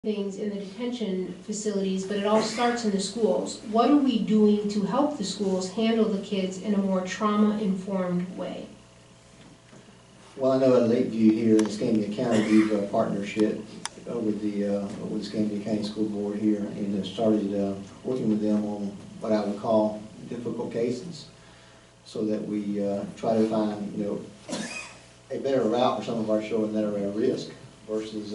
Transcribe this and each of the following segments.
things in the detention facilities, but it all starts in the schools. What are we doing to help the schools handle the kids in a more trauma-informed way? Well, I know at Lakeview here in Escambia County, we've a partnership with the Escambia County School Board here, and have started working with them on what I would call difficult cases, so that we try to find, a better route for some of our children that are at risk versus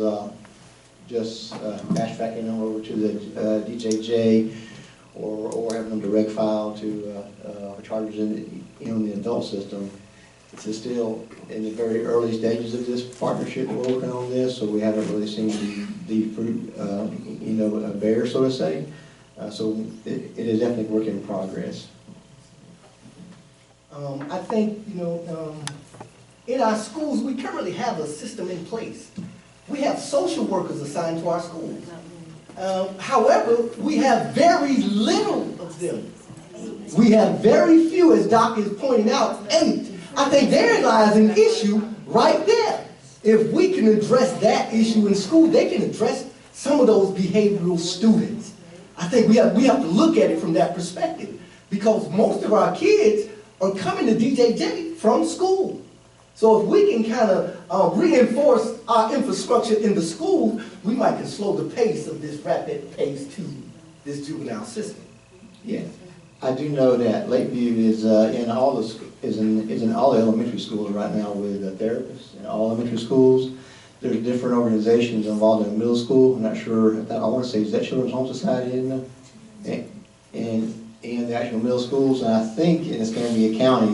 just fast-tracking them over to the DJJ or having them direct file to charges in the adult system. It's still in the very early stages of this partnership. We're working on this, so we haven't really seen the fruit, bear, so to say. So it is definitely a work in progress. I think, in our schools, we currently have a system in place. We have social workers assigned to our schools. However, we have very little of them. We have very few, as Doc is pointing out, 8. I think there lies an issue right there. If we can address that issue in school, they can address some of those behavioral students. I think we have to look at it from that perspective, because most of our kids are coming to DJJ from school. So if we can kind of reinforce our infrastructure in the schools, we might can slow the pace of this rapid pace to this juvenile system. Yeah, I do know that Lakeview is in all the elementary schools right now with therapists in all elementary schools. There's different organizations involved in middle school. I'm not sure if that, I want to say, is that Children's Home Society in the actual middle schools? And I think in Escambia County,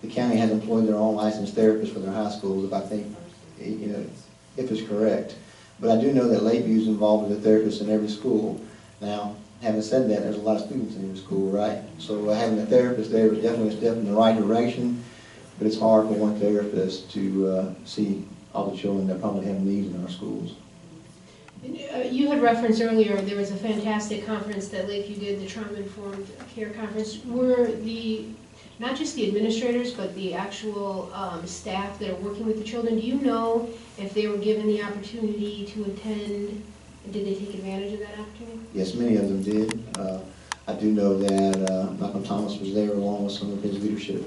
the county has employed their own licensed therapists for their high schools, if I think, if it's correct. But I do know that Lakeview is involved with a therapist in every school. Now, having said that, there's a lot of students in every school, right? So having a therapist there is definitely a step in the right direction, but it's hard for one therapist to see all the children that probably have needs in our schools. You had referenced earlier there was a fantastic conference that Lakeview did, the Trauma-Informed Care Conference. Were not just the administrators, but the actual staff that are working with the children, do you know if they were given the opportunity to attend? Did they take advantage of that opportunity? Yes, many of them did. I do know that Malcolm Thomas was there, along with some of his leadership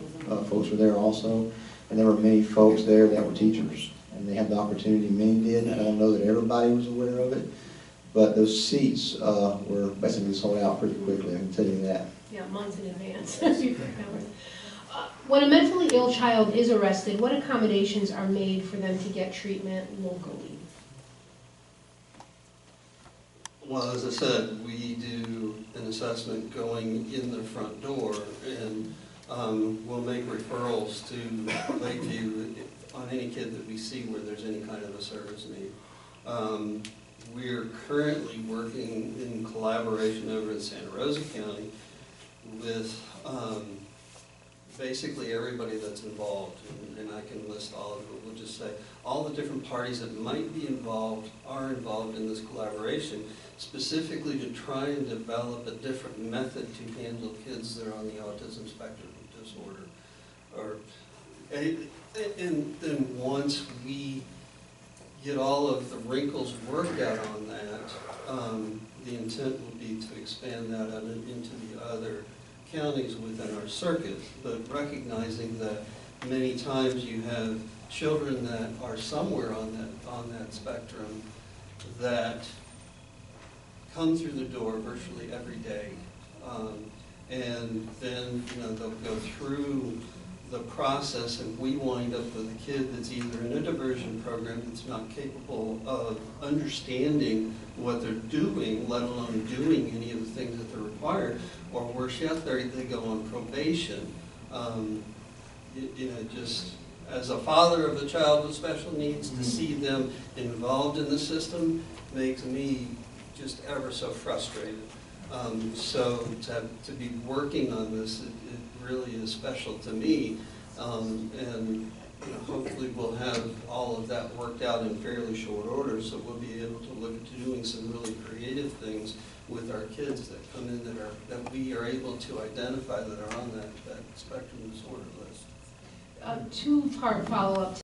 folks were there also. And there were many folks there that were teachers, and they had the opportunity. Many did. I don't know that everybody was aware of it, but those seats were basically sold out pretty quickly, I can tell you that. Yeah, months in advance. When a mentally ill child is arrested, what accommodations are made for them to get treatment locally? Well, as I said, we do an assessment going in the front door, and we'll make referrals to Lakeview on any kid that we see where there's any kind of a service need. We're currently working in collaboration over in Santa Rosa County with basically everybody that's involved, and I can list all of them. We'll just say all the different parties that might be involved are involved in this collaboration, specifically to try and develop a different method to handle kids that are on the autism spectrum disorder. And then once we get all of the wrinkles worked out on that, the intent will be to expand that out into the other counties within our circuit, but recognizing that many times you have children that are somewhere on that spectrum that come through the door virtually every day, and then they'll go through the process, and we wind up with a kid that's either in a diversion program that's not capable of understanding what they're doing, let alone doing any of the things that they're required, or worse yet, they go on probation. Just as a father of a child with special needs, to see them involved in the system makes me just ever so frustrated. So to be working on this, it really is special to me, and hopefully we'll have all of that worked out in fairly short order, so we'll be able to look at doing some really creative things with our kids that come in that we are able to identify that are on that spectrum disorder list. Two-part follow-up.